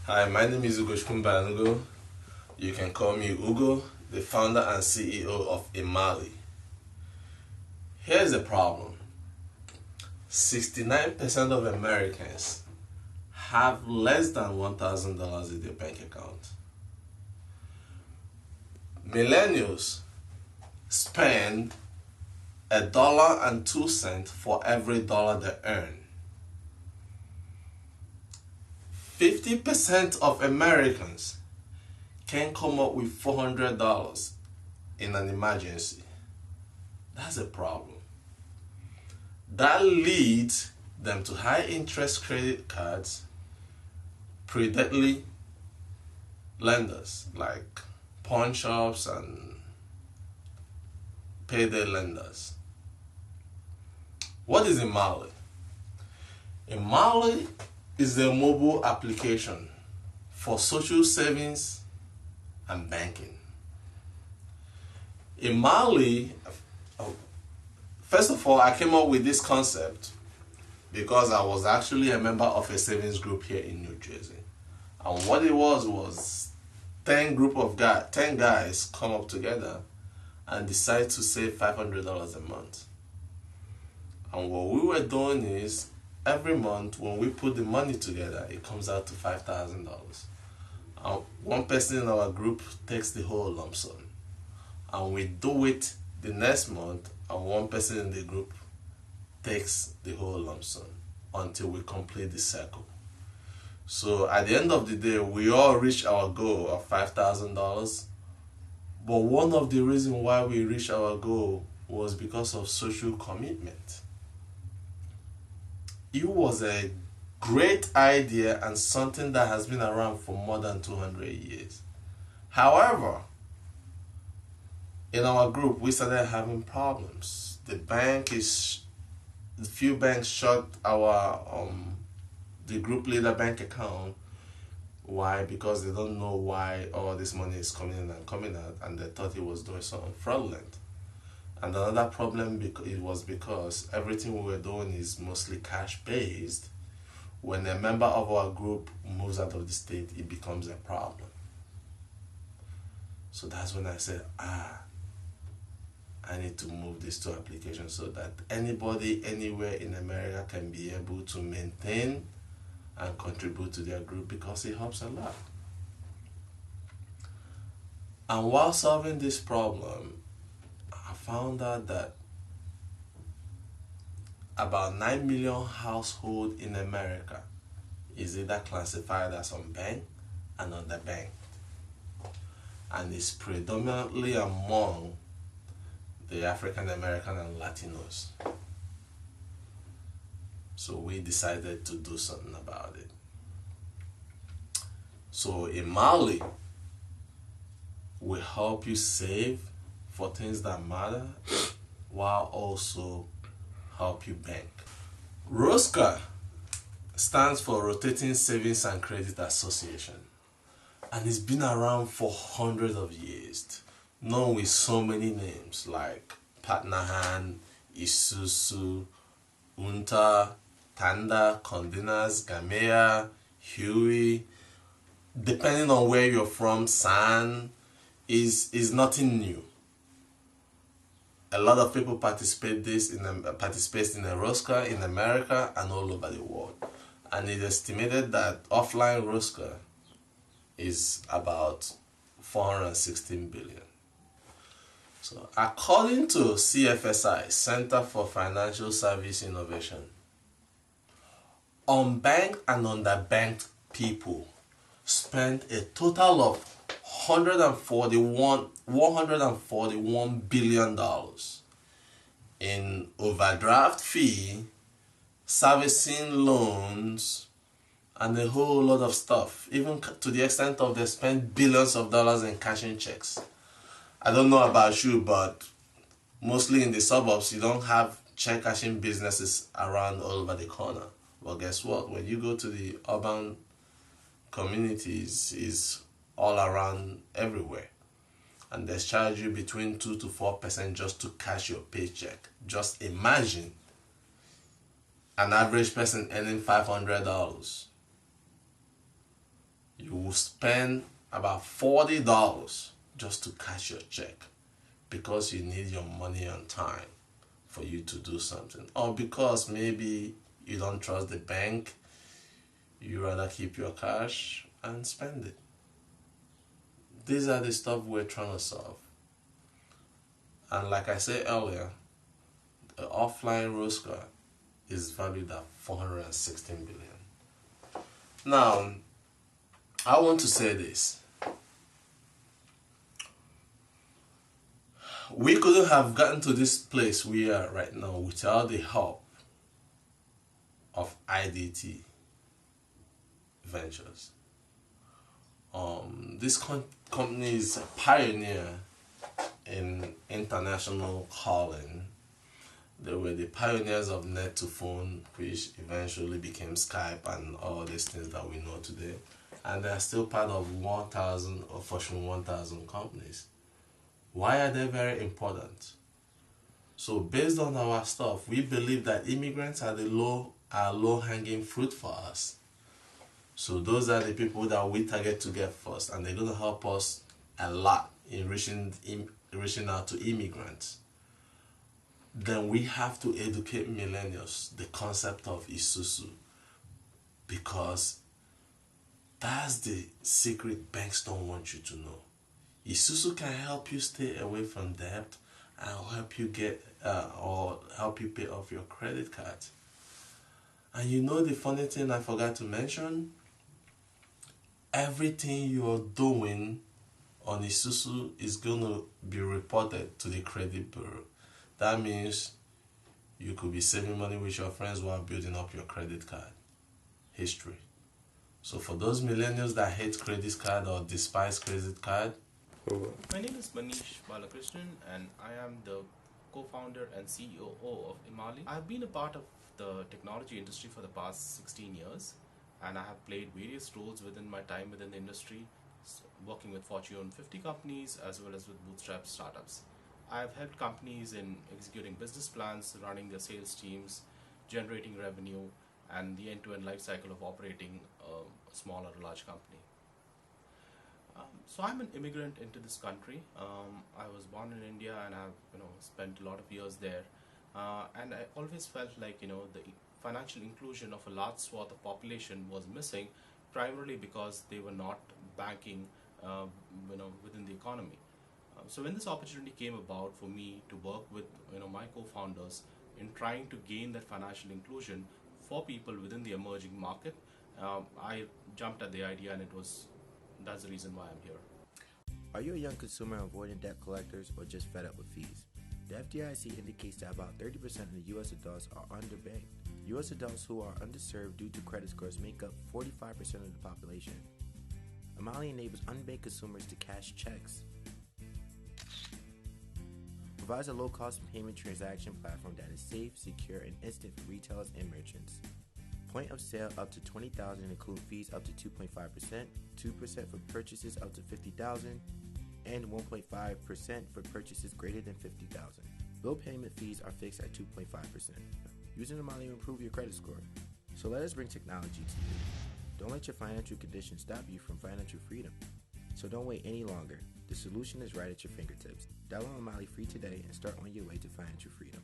Hi, my name is Ugo Shkumbanugo. You can call me Ugo, the founder and CEO of Imali. Here's the problem. 69% of Americans have less than $1,000 in their bank account. Millennials spend $1.02 for every dollar they earn. 50% of Americans can come up with $400 in an emergency. That's a problem. That leads them to high interest credit cards, predatory lenders like pawn shops and payday lenders. What is Imali? Imali is a mobile application for social savings and banking. Imali, first of all, I came up with this concept because I was actually a member of a savings group here in New Jersey. And what it was 10 guys come up together and decide to save $500 a month. And what we were doing is every month when we put the money together, it comes out to $5,000. And one person in our group takes the whole lump sum. And we do it the next month, and one person in the group takes the whole lump sum until we complete the circle. So at the end of the day, we all reach our goal of $5,000. But one of the reasons why we reached our goal was because of social commitment. It was a great idea and something that has been around for more than 200 years. However, in our group, we started having problems. The few banks shut the group leader bank account. Why? Because they don't know why all this money is coming in and coming out, and they thought he was doing something fraudulent. And another problem it was because everything we were doing is mostly cash based. When a member of our group moves out of the state, it becomes a problem. So that's when I said, I need to move this to application so that anybody anywhere in America can be able to maintain and contribute to their group, because it helps a lot. And while solving this problem, I found out that about 9 million households in America is either classified as unbanked and underbanked, and is predominantly among the African American and Latinos. So we decided to do something about it. So Imali will help you save for things that matter while also help you bank. ROSCA stands for Rotating Savings and Credit Association, and it's been around for hundreds of years, known with so many names like Patnahan, Isusu, Unta, Tanda, Condenas, Gamea, Huey. Depending on where you're from, San is nothing new. A lot of people participate in a ROSCA in America and all over the world. And it is estimated that offline ROSCA is about 416 billion. So according to CFSI, Center for Financial Service Innovation, unbanked and underbanked people spent a total of $141 billion in overdraft fee, servicing loans, and a whole lot of stuff, even to the extent of they spend billions of dollars in cashing checks. I don't know about you, but mostly in the suburbs, you don't have check cashing businesses around all over the corner. Well, guess what? When you go to the urban communities, it's all around everywhere. And they charge you between 2 to 4% just to cash your paycheck. Just imagine an average person earning $500. will spend about $40 just to cash your check because you need your money on time for you to do something, or because maybe you don't trust the bank, you rather keep your cash and spend it. These are the stuff we're trying to solve. And like I said earlier, the offline Rose card is valued at 416 billion. Now, I want to say this. We couldn't have gotten to this place we are right now without the help of IDT Ventures. This company is a pioneer in international calling. They were the pioneers of net to phone, which eventually became Skype and all these things that we know today. And they are still part of 1,000 or Fortune 1,000 companies. Why are they very important? So based on our stuff, we believe that immigrants are low-hanging fruit for us. So those are the people that we target to get first, and they're going to help us a lot in reaching out to immigrants. Then we have to educate millennials the concept of Isusu, because that's the secret banks don't want you to know. Isusu can help you stay away from debt and help you get or help you pay off your credit card. And you know the funny thing I forgot to mention? Everything you're doing on Isusu is going to be reported to the credit bureau. That means you could be saving money with your friends while building up your credit card history. So for those millennials that hate credit card or despise credit card, my name is Manish Balakrishnan, and I am the co-founder and CEO of Imali. I've been a part of the technology industry for the past 16 years, and I have played various roles within my time within the industry, working with Fortune 50 companies as well as with bootstrap startups. I've helped companies in executing business plans, running their sales teams, generating revenue, and the end-to-end life cycle of operating a small or a large company. So I'm an immigrant into this country. I was born in India, and I've spent a lot of years there. And I always felt like the financial inclusion of a large swath of population was missing, primarily because they were not banking within the economy. So when this opportunity came about for me to work with my co-founders in trying to gain that financial inclusion for people within the emerging market, I jumped at the idea, and that's the reason why I'm here. Are you a young consumer avoiding debt collectors or just fed up with fees? The FDIC indicates that about 30% of the U.S. adults are underbanked. U.S. adults who are underserved due to credit scores make up 45% of the population. Imali enables unbanked consumers to cash checks. Provides a low-cost payment transaction platform that is safe, secure, and instant for retailers and merchants. Point of sale up to $20,000 include fees up to 2.5%, 2% for purchases up to $50,000, and 1.5% for purchases greater than $50,000. Bill payment fees are fixed at 2.5%. Using Imali will improve your credit score. So let us bring technology to you. Don't let your financial condition stop you from financial freedom. So don't wait any longer. The solution is right at your fingertips. Download Imali free today and start on your way to financial freedom.